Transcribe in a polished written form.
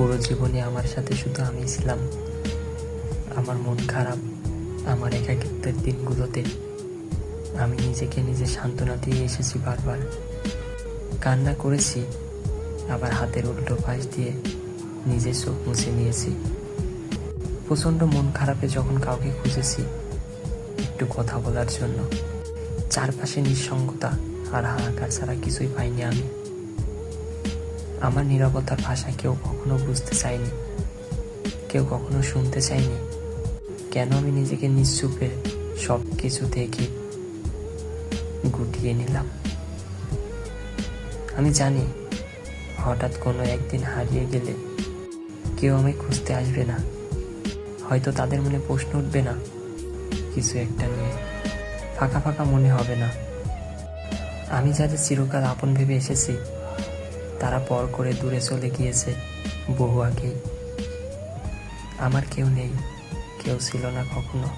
পুরো জীবনে আমার সাথে শুধু আমি ছিলাম। আমার মন খারাপ, আমার একাকিত্বের দিনগুলোতে আমি নিজেকে নিজে সান্ত্বনা দিয়ে এসেছি বারবার। কান্না করেছি, আবার হাতের উল্টো পাশ দিয়ে নিজের চোখ মুছে নিয়েছি। প্রচণ্ড মন খারাপে যখন কাউকে খুঁজেছি একটু কথা বলার জন্য, চারপাশে নিঃসঙ্গতা আর হাহাকার ছাড়া কিছুই পাইনি আমি। আমার নীরবতার ভাষা কেউ কখনো বুঝতে চায়নি, কেউ কখনো শুনতে চায়নি। কেন আমি নিজেকে নিশ্চুপে সব কিছু থেকে গুটিয়ে নিলাম। আমি জানি হঠাৎ কোনো একদিন হারিয়ে গেলে কেউ আমায় খুঁজতে আসবে না, হয়তো তাদের মনে প্রশ্ন উঠবে না কিছু একটা নিয়ে, ফাঁকা ফাঁকা মনে হবে না। আমি যাদের চিরকাল আপন ভেবে এসেছি তারা পর করে দূরে চলে গিয়েছে বহু আগেই। আমার কেউ নেই, কেউ ছিল না কখনো।